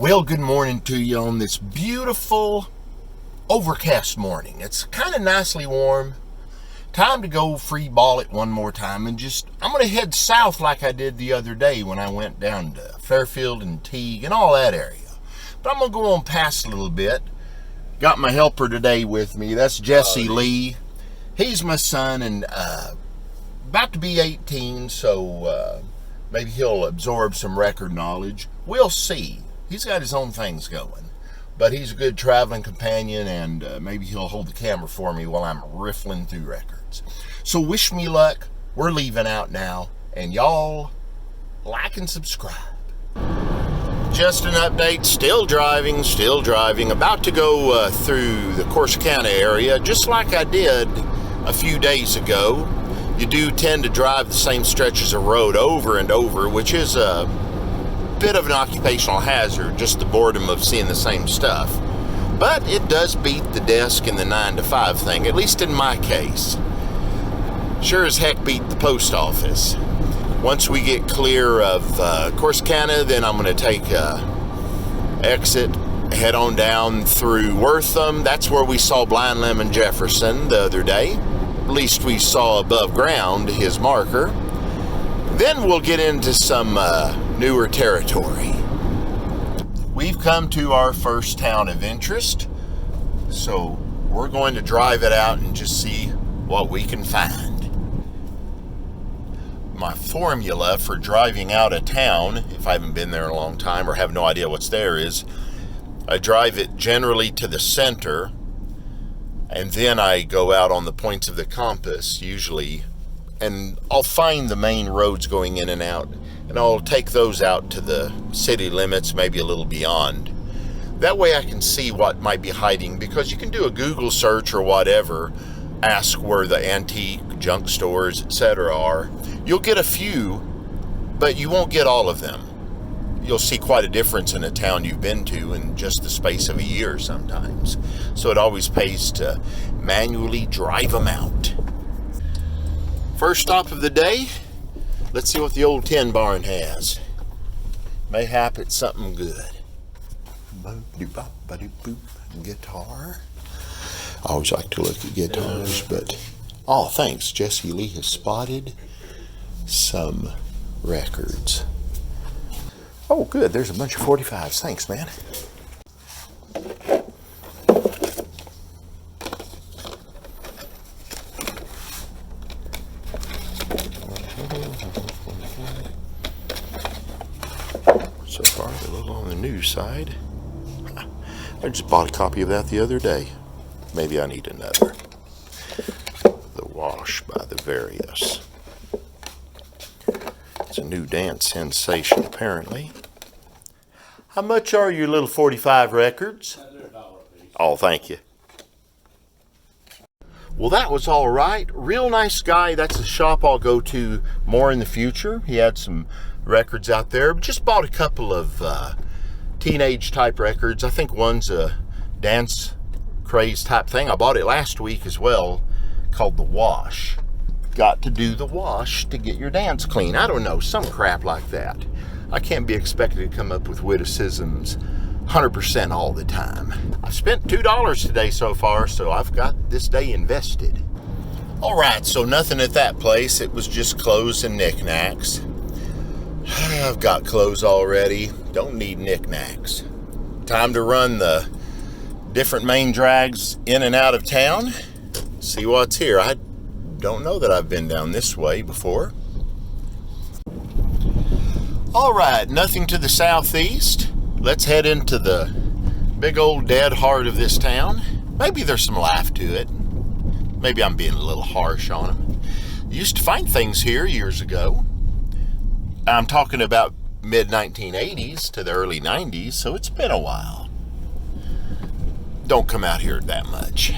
Well, good morning to you on this beautiful overcast morning. It's kind of nicely warm. Time to go free ball it one more time and I'm going to head south like I did the other day when I went down to Fairfield and Teague and all that area. But I'm going to go on past a little bit. Got my helper today with me. That's Jesse Lee. He's my son and about to be 18, so maybe he'll absorb some record knowledge. We'll see. He's got his own things going, but he's a good traveling companion, and maybe he'll hold the camera for me while I'm riffling through records. So wish me luck. We're leaving out now, and y'all like and subscribe. Just an update, still driving, about to go through the Corsicana area, just like I did a few days ago. You do tend to drive the same stretches of road over and over, which is a bit of an occupational hazard, just the boredom of seeing the same stuff. But it does beat the desk and the 9-to-5 thing, at least in my case. Sure as heck beat the post office. Once we get clear of Corsicana, then I'm going to take exit, head on down through Wortham. That's where we saw Blind Lemon Jefferson the other day. At least we saw above ground his marker. Then we'll get into some newer territory. We've come to our first town of interest, so we're going to drive it out and just see what we can find. My formula for driving out of town, if I haven't been there in a long time or have no idea what's there, is I drive it generally to the center, and then I go out on the points of the compass, usually, and I'll find the main roads going in and out, and I'll take those out to the city limits, maybe a little beyond. That way I can see what might be hiding, because you can do a Google search or whatever, ask where the antique, junk stores, etc. are. You'll get a few, but you won't get all of them. You'll see quite a difference in a town you've been to in just the space of a year sometimes. So it always pays to manually drive them out. First stop of the day, let's see what the old tin barn has. Mayhap it's something good. Guitar. I always like to look at guitars, but oh, thanks. Jesse Lee has spotted some records. Oh, good. There's a bunch of 45s. Thanks, man. So far, a little on the new side. I just bought a copy of that the other day. Maybe I need another. The Wash by the Various. It's a new dance sensation, apparently. How much are your little 45 records? Oh, thank you. Well, that was all right. Real nice guy. That's a shop I'll go to more in the future. He had some records out there. Just bought a couple of teenage type records. I think one's a dance craze type thing. I bought it last week as well, called The Wash. Got to do the wash to get your dance clean. I don't know, some crap like that. I can't be expected to come up with witticisms 100% all the time. I've spent $2 today so far, so I've got this day invested. All right, so nothing at that place. It was just clothes and knickknacks. I've got clothes already. Don't need knickknacks. Time to run the different main drags in and out of town. See what's here. I don't know that I've been down this way before. All right, nothing to the southeast. Let's head into the big old dead heart of this town. Maybe there's some life to it. Maybe I'm being a little harsh on them. Used to find things here years ago. I'm talking about mid-1980s to the early 90s, so it's been a while. Don't come out here that much.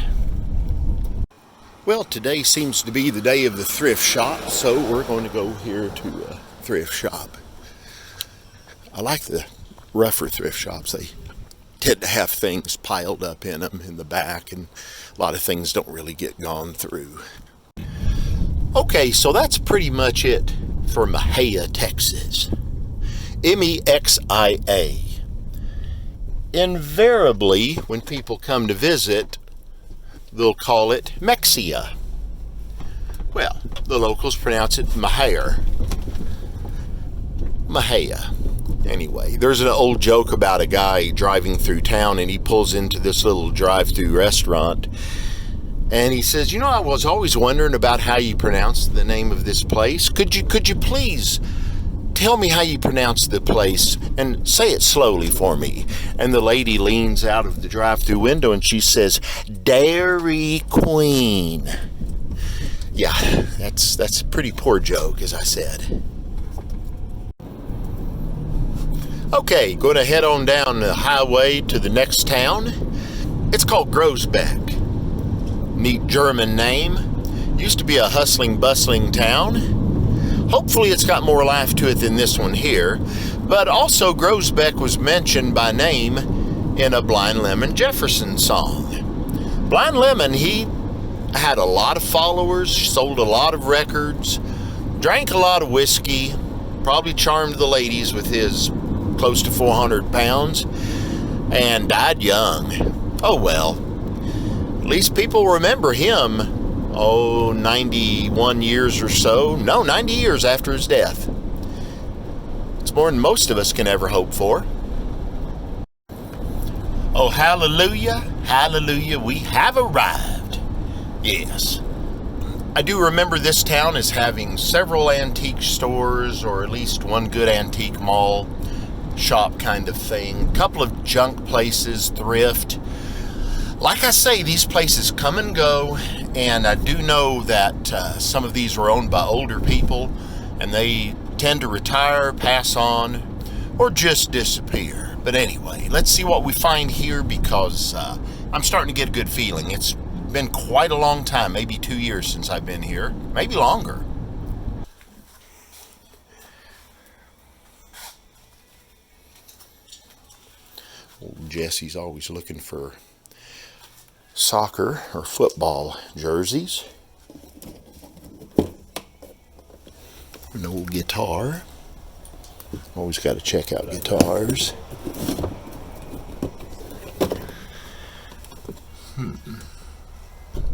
Well, today seems to be the day of the thrift shop, so we're going to go here to a thrift shop. I like the rougher thrift shops. They tend to have things piled up in them in the back, and a lot of things don't really get gone through. Okay, so that's pretty much it for Mexia, Texas. Mexia. invariably, when people come to visit, they'll call it Mexia. Well, the locals pronounce it Mahia. Anyway, there's an old joke about a guy driving through town, and he pulls into this little drive-through restaurant, and he says, I was always wondering about how you pronounce the name of this place. Could you please tell me how you pronounce the place and say it slowly for me? And the lady leans out of the drive-through window and she says, Dairy Queen. Yeah, that's a pretty poor joke, as I said. Okay, going to head on down the highway to the next town. It's called Groesbeck. Neat German name. Used to be a hustling, bustling town. Hopefully it's got more life to it than this one here. But also Groesbeck was mentioned by name in a Blind Lemon Jefferson song. Blind Lemon, he had a lot of followers, sold a lot of records, drank a lot of whiskey, probably charmed the ladies with his close to 400 pounds, and died young. Oh well. At least people remember him, 91 years or so. No, 90 years after his death. It's more than most of us can ever hope for. Oh, hallelujah, hallelujah, we have arrived. Yes. I do remember this town as having several antique stores, or at least one good antique mall shop kind of thing. A couple of junk places, thrift. Like I say, these places come and go, and I do know that some of these are owned by older people, and they tend to retire, pass on, or just disappear. But anyway, let's see what we find here, because I'm starting to get a good feeling. It's been quite a long time, maybe 2 years since I've been here, maybe longer. Old Jesse's always looking for soccer or football jerseys. An old guitar. Always got to check out guitars.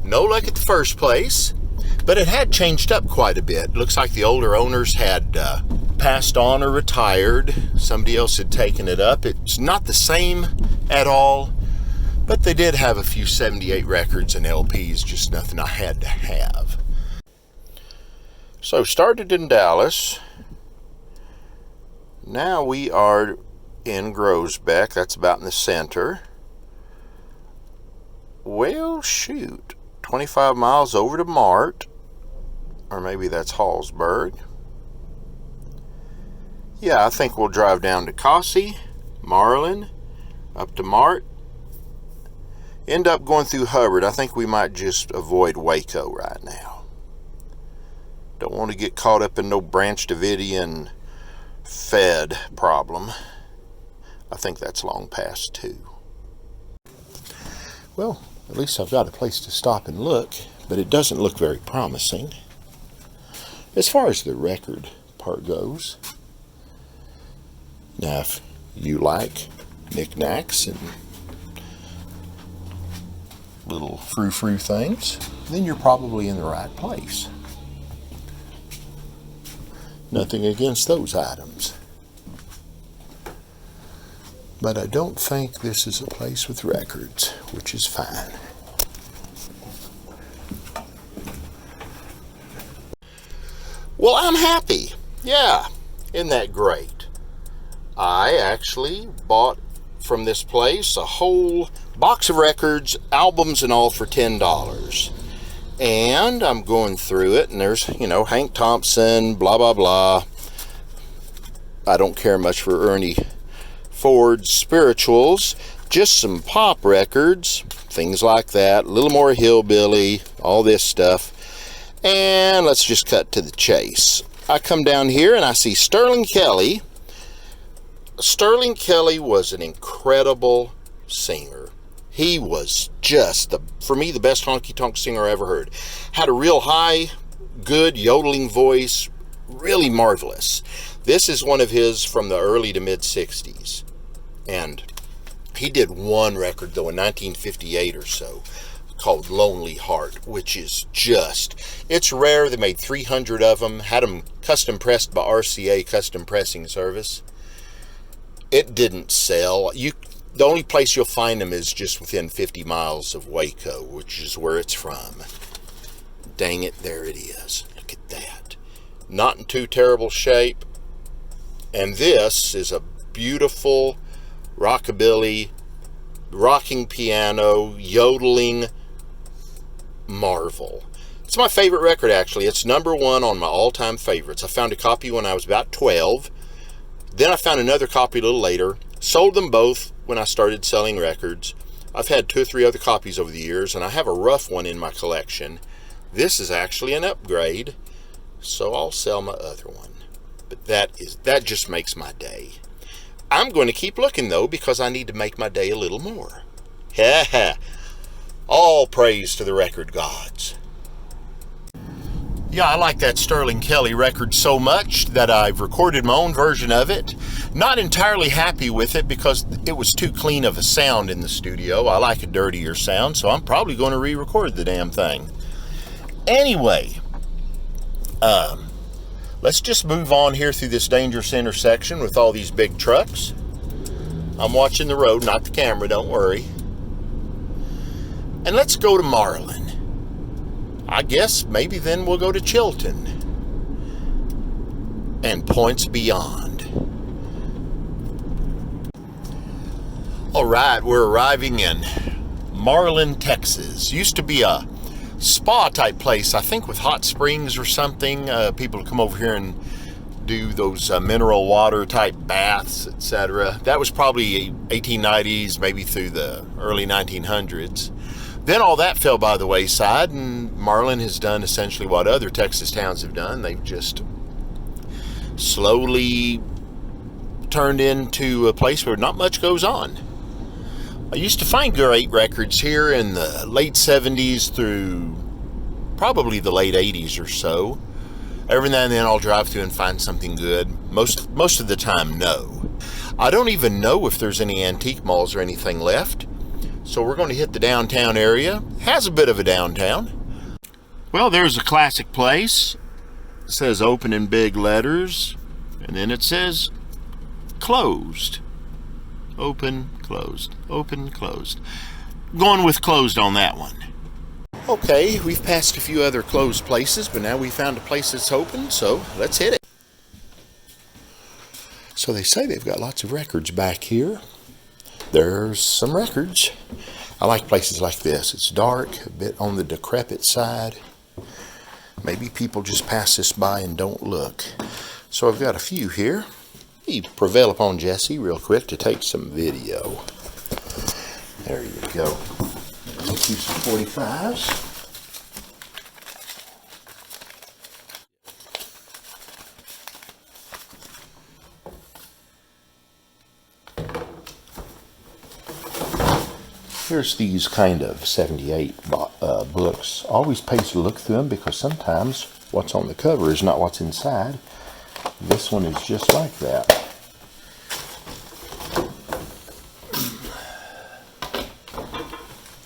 No luck at the first place, but it had changed up quite a bit. Looks like the older owners had passed on or retired. Somebody else had taken it up. It's not the same at all, but they did have a few 78 records and LPs, just nothing I had to have. So started in Dallas. Now we are in Groesbeck. That's about in the center. Well, shoot. 25 miles over to Mart, or maybe that's Hallsburg. Yeah, I think we'll drive down to Cossie, Marlin, up to Mart, end up going through Hubbard. I think we might just avoid Waco right now. Don't want to get caught up in no Branch Davidian Fed problem. I think that's long past too. Well, at least I've got a place to stop and look, but it doesn't look very promising. As far as the record part goes, now if you like knickknacks and little frou-frou things, then you're probably in the right place. Nothing against those items. But I don't think this is a place with records, which is fine. Well, I'm happy. Yeah, isn't that great? I actually bought from this place a whole box of records, albums and all, for $10. And I'm going through it, and there's, Hank Thompson, blah, blah, blah. I don't care much for Ernie Ford's spirituals, just some pop records, things like that, a little more hillbilly, all this stuff. And let's just cut to the chase. I come down here and I see Sterling Kelly. Sterling Kelly was an incredible singer. He was just, for me, the best honky-tonk singer I ever heard. Had a real high, good yodeling voice, really marvelous. This is one of his from the early to mid-60s. And He did one record, though, in 1958 or so, called Lonely Heart, which is just, it's rare. They made 300 of them, had them custom pressed by RCA Custom Pressing Service. It didn't sell. The only place you'll find them is just within 50 miles of Waco, which is where it's from. Dang it, there it is. Look at that. Not in too terrible shape. And this is a beautiful rockabilly, rocking piano, yodeling marvel. It's my favorite record, actually. It's #1 on my all-time favorites. I found a copy when I was about 12. Then I found another copy a little later. Sold them both when I started selling records. I've had 2 or 3 other copies over the years, and I have a rough one in my collection. This is actually an upgrade, so I'll sell my other one. But that just makes my day. I'm going to keep looking, though, because I need to make my day a little more. Ha ha. All praise to the record gods. Yeah, I like that Sterling Kelly record so much that I've recorded my own version of it. Not entirely happy with it because it was too clean of a sound in the studio. I like a dirtier sound, so I'm probably going to re-record the damn thing. Anyway, let's just move on here through this dangerous intersection with all these big trucks. I'm watching the road, not the camera, don't worry. And let's go to Marlin. I guess maybe then we'll go to Chilton and points beyond. All right, we're arriving in Marlin, Texas. Used to be a spa type place, I think, with hot springs or something. People come over here and do those mineral water type baths, etc. That was probably 1890s, maybe through the early 1900s. Then all that fell by the wayside, and Marlin has done essentially what other Texas towns have done. They've just slowly turned into a place where not much goes on. I used to find great records here in the late 70s through probably the late 80s or so. Every now and then I'll drive through and find something good. Most of the time, no. I don't even know if there's any antique malls or anything left. So we're going to hit the downtown area. Has a bit of a downtown. Well, there's a classic place. It says open in big letters. And then it says closed. Open, closed, open, closed. Going with closed on that one. Okay, we've passed a few other closed places, but now we found a place that's open, so let's hit it. So they say they've got lots of records back here. There's some records. I like places like this. It's dark, a bit on the decrepit side. Maybe people just pass this by and don't look. So I've got a few here. Let me prevail upon Jesse real quick to take some video. There you go. Let's use some 45s. Here's these kind of 78 books. Always pays to look through them because sometimes what's on the cover is not what's inside. This one is just like that.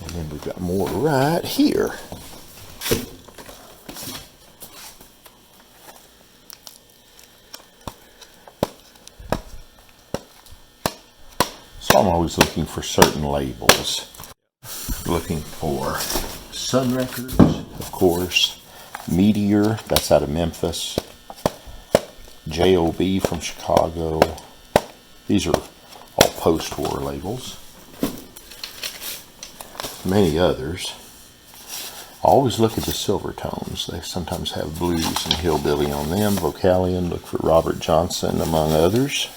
And then we've got more right here. So I'm always looking for certain labels. Looking for Sun Records, of course. Meteor, that's out of Memphis. J.O.B. from Chicago. These are all post-war labels. Many others. Always look at the silver tones. They sometimes have blues and hillbilly on them. Vocalion, look for Robert Johnson, among others.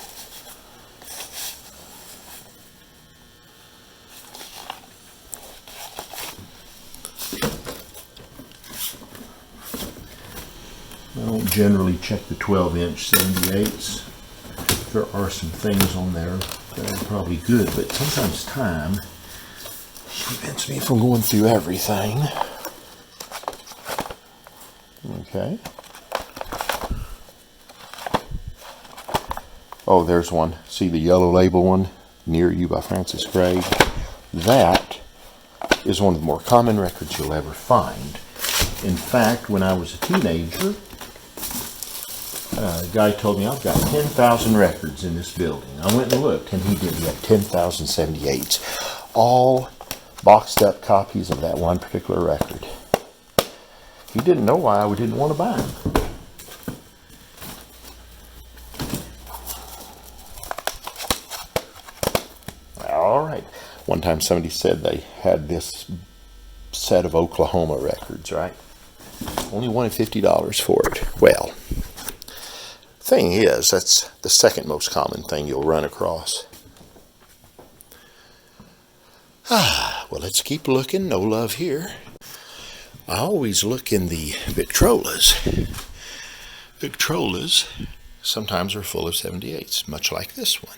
I don't generally check the 12-inch 78s. There are some things on there that are probably good, but sometimes time prevents me from going through everything. Okay. Oh, there's one. See the yellow label one? Near You by Francis Gray. That is one of the more common records you'll ever find. In fact, when I was a teenager, a guy told me I've got 10,000 records in this building. I went and looked, and he did. He had 10,078, all boxed up copies of that one particular record. He didn't know why I didn't want to buy them. All right. One time somebody said they had this set of Oklahoma records, right? Only wanted $50 for it. Well, thing is, that's the second most common thing you'll run across. Well, let's keep looking. No love here. I always look in the Victrolas. Victrolas sometimes are full of 78s, much like this one.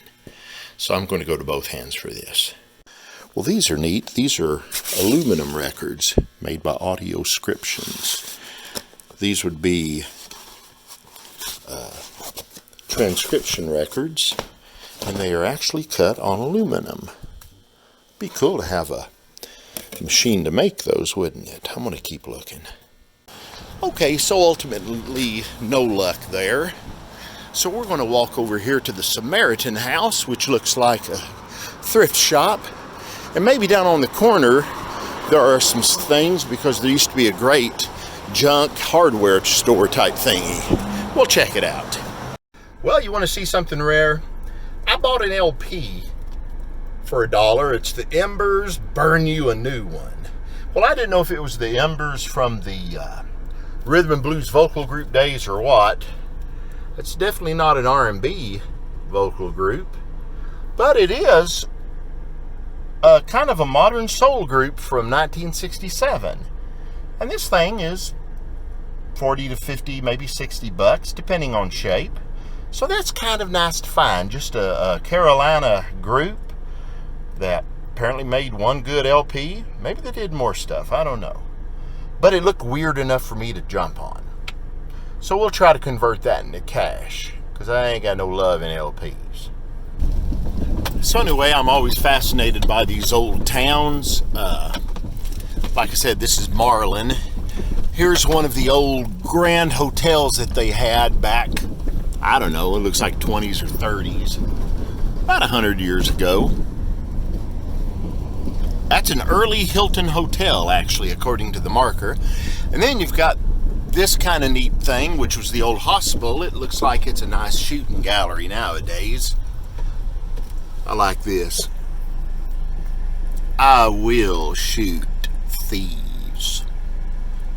So I'm going to go to both hands for this. Well, these are neat. These are aluminum records made by Audioscriptions. These would be transcription records, and they are actually cut on aluminum. Be cool to have a machine to make those, wouldn't it? I'm going to keep looking. Okay, so ultimately, no luck there. So we're going to walk over here to the Samaritan House, which looks like a thrift shop. And maybe down on the corner, there are some things, because there used to be a great junk hardware store type thingy. We'll check it out. Well, you want to see something rare? I bought an LP for $1. It's the Embers Burn You a New One. Well, I didn't know if it was the Embers from the Rhythm and Blues vocal group days or what. It's definitely not an R&B vocal group, but it is a kind of a modern soul group from 1967. And this thing is 40 to 50, maybe $60, depending on shape. So that's kind of nice to find. Just a Carolina group that apparently made one good LP. Maybe they did more stuff, I don't know. But it looked weird enough for me to jump on. So we'll try to convert that into cash, because I ain't got no love in LPs. So anyway, I'm always fascinated by these old towns. Like I said, this is Marlin. Here's one of the old grand hotels that they had back, I don't know, it looks like 20s or 30s. About 100 years ago. That's an early Hilton hotel, actually, according to the marker. And then you've got this kind of neat thing, which was the old hospital. It looks like it's a nice shooting gallery nowadays. I like this. I will shoot thieves.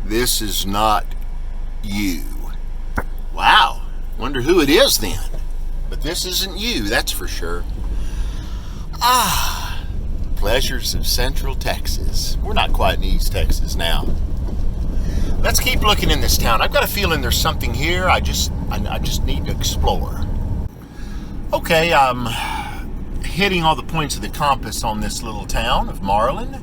This is not you. Wow. Wonder who it is then. But this isn't you, that's for sure. Pleasures of Central Texas. We're not quite in East Texas now. Let's keep looking in this town. I've got a feeling there's something here. I just need to explore. Okay, I'm hitting all the points of the compass on this little town of Marlin.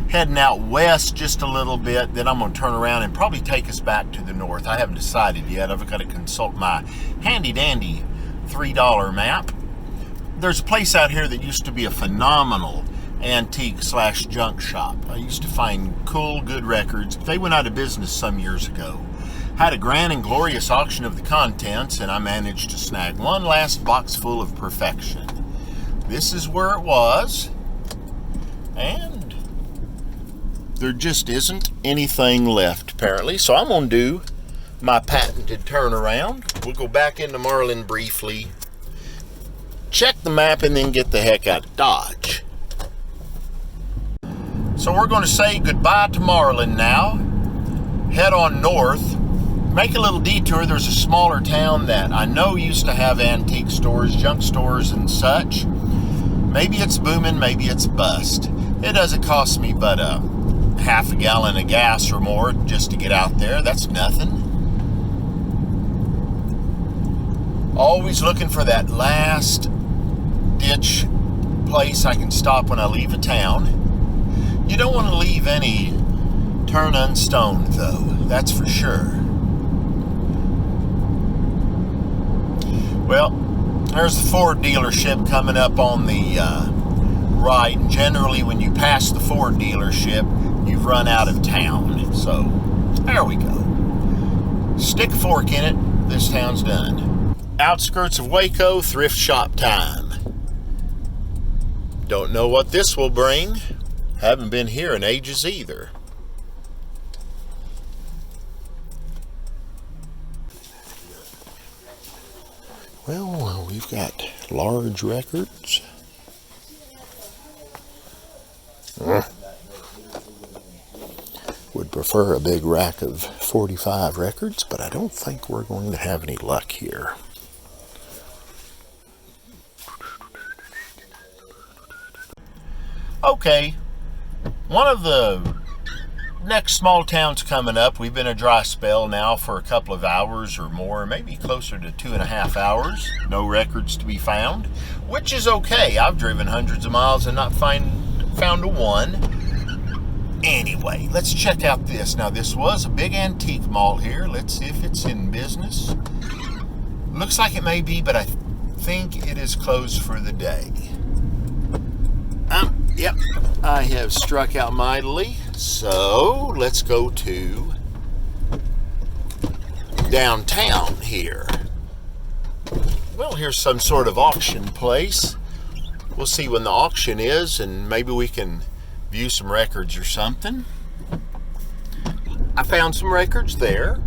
Heading out west just a little bit, then I'm going to turn around and probably take us back to the north. I haven't decided yet. I've got to consult my handy-dandy $3 map. There's a place out here that used to be a phenomenal antique/junk shop. I used to find cool, good records. They went out of business some years ago. Had a grand and glorious auction of the contents, and I managed to snag one last box full of perfection. This is where it was, and there just isn't anything left, apparently. So I'm going to do my patented turnaround. We'll go back into Marlin briefly, check the map, and then get the heck out of Dodge. So we're going to say goodbye to Marlin now. Head on north. Make a little detour. There's a smaller town that I know used to have antique stores, junk stores, and such. Maybe it's booming, maybe it's bust. It doesn't cost me but half a gallon of gas or more just to get out there. That's nothing. Always looking for that last ditch place I can stop when I leave a town. You don't want to leave any turn unstoned, though. That's for sure. Well, There's the Ford dealership coming up on the right. And generally, when you pass the Ford dealership, you've run out of town. So, there we go. Stick a fork in it. This town's done. Outskirts of Waco, thrift shop time. Don't know what this will bring. Haven't been here in ages either. Well, we've got large records. Would prefer a big rack of 45 records, but I don't think we're going to have any luck here. Okay, one of the next small towns coming up. We've been a dry spell now for a couple of hours or more, maybe closer to 2.5 hours. No records to be found, which is okay. I've driven hundreds of miles and not found a one. Anyway, let's check out this. Now, this was a big antique mall here. Let's see if it's in business. Looks like it may be, but I think it is closed for the day. Yep, I have struck out mightily. So, let's go to downtown here. Well, here's some sort of auction place. We'll see when the auction is, and maybe we can view some records or something. I found some records there.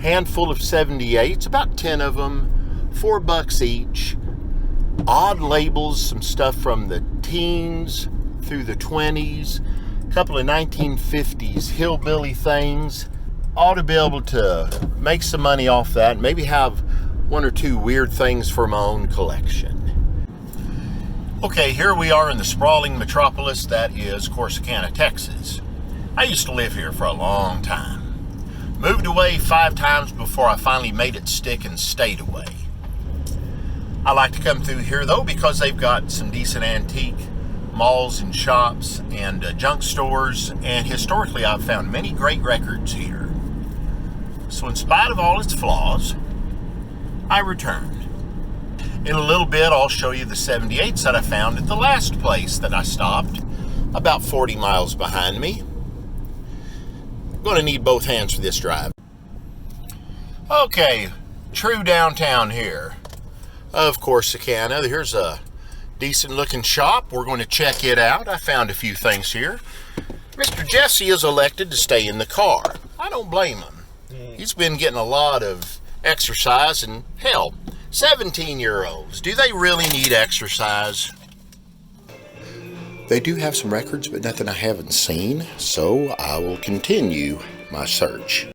Handful of 78s, about 10 of them, $4 each. Odd labels, some stuff from the teens through the 20s. Couple of 1950s hillbilly things. Ought to be able to make some money off that. Maybe have one or two weird things for my own collection. Okay, here we are in the sprawling metropolis that is Corsicana, Texas. I used to live here for a long time. Moved away 5 times before I finally made it stick and stayed away. I like to come through here though because they've got some decent antique malls and shops and junk stores, and historically I've found many great records here. So in spite of all its flaws, I returned. In a little bit I'll show you the 78s that I found at the last place that I stopped, about 40 miles behind me. I'm going to need both hands for this drive. Okay, true downtown here of Corsicana. Here's a decent looking shop. We're going to check it out. I found a few things here. Mr. Jesse is elected to stay in the car. I don't blame him. He's been getting a lot of exercise, and hell, 17-year-olds, do they really need exercise? They do have some records, but nothing I haven't seen, so I will continue my search.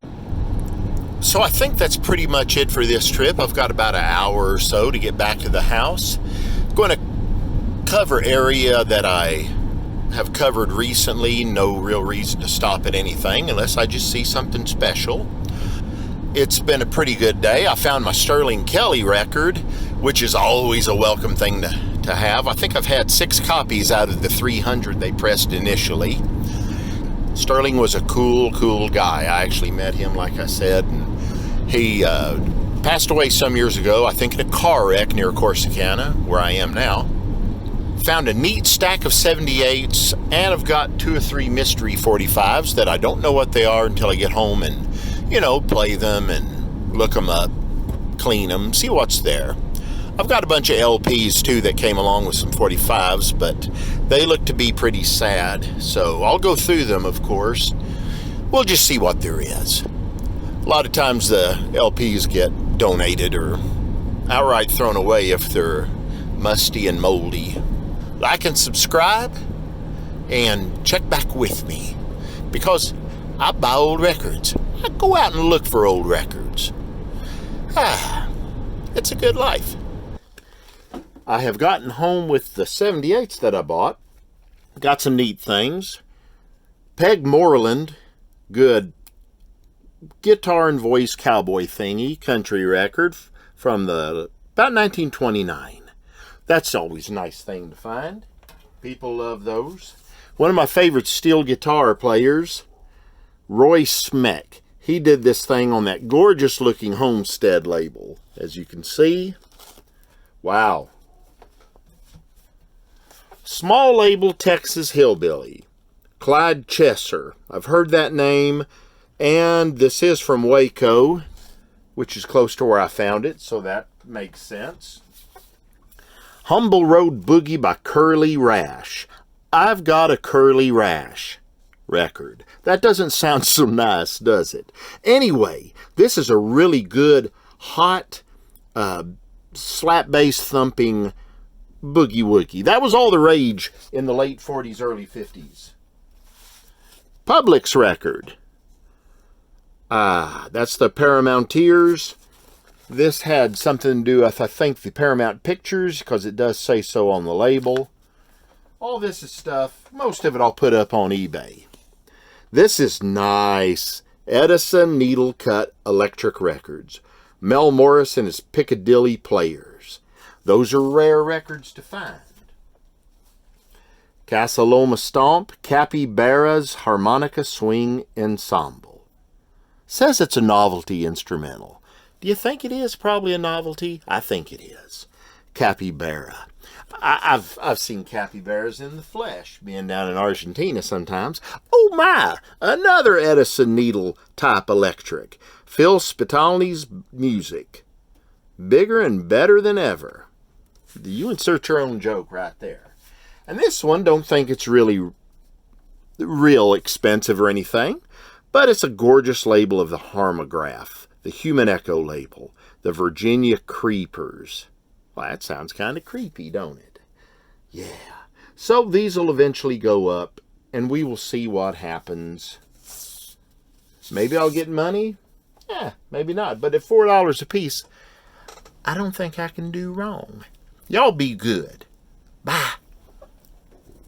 So I think that's pretty much it for this trip. I've got about an hour or so to get back to the house. I'm going to cover area that I have covered recently. No real reason to stop at anything unless I just see something special. It's been a pretty good day. I found my Sterling Kelly record, which is always a welcome thing to have. I think I've had 6 copies out of the 300 they pressed initially. Sterling was a cool guy. I actually met him, like I said, and he passed away some years ago, I think in a car wreck near Corsicana, where I am now. Found a neat stack of 78s, and I've got 2 or 3 mystery 45s that I don't know what they are until I get home and, play them and look them up, clean them, see what's there. I've got a bunch of LPs too that came along with some 45s, but they look to be pretty sad, so I'll go through them, of course. We'll just see what there is. A lot of times the LPs get donated or outright thrown away if they're musty and moldy. Like and subscribe, and check back with me, because I buy old records. I go out and look for old records. It's a good life. I have gotten home with the 78s that I bought. Got some neat things. Peg Moreland, good guitar and voice cowboy thingy, country record from about 1929. That's always a nice thing to find. People love those. One of my favorite steel guitar players, Roy Smeck. He did this thing on that gorgeous looking Homestead label. As you can see, Wow. Small label Texas Hillbilly. Clyde Chesser. I've heard that name. And this is from Waco, which is close to where I found it, so that makes sense. Humble Road Boogie by Curley Rash. I've got a Curley Rash record. That doesn't sound so nice, does it? Anyway, this is a really good, hot, slap bass thumping boogie woogie. That was all the rage in the late 40s, early 50s. Publix record. That's the Paramounteers. This had something to do with, I think, the Paramount Pictures, because it does say so on the label. All this is stuff, most of it I'll put up on eBay. This is nice. Edison Needle Cut Electric Records. Mel Morris and his Piccadilly Players. Those are rare records to find. Casa Loma Stomp, Capybara's Harmonica Swing Ensemble. Says it's a novelty instrumental. Do you think it is probably a novelty? I think it is. Capybara. I've seen capybaras in the flesh, being down in Argentina sometimes. Oh my! Another Edison Needle type electric. Phil Spitalny's music. Bigger and better than ever. You insert your own joke right there. And this one, don't think it's really real expensive or anything, but it's a gorgeous label of the Harmograph, the Human Echo label, the Virginia Creepers. Well, that sounds kind of creepy, don't it? Yeah. So these will eventually go up, and we will see what happens. Maybe I'll get money. Yeah, maybe not. But at $4 a piece, I don't think I can do wrong. Y'all be good. Bye.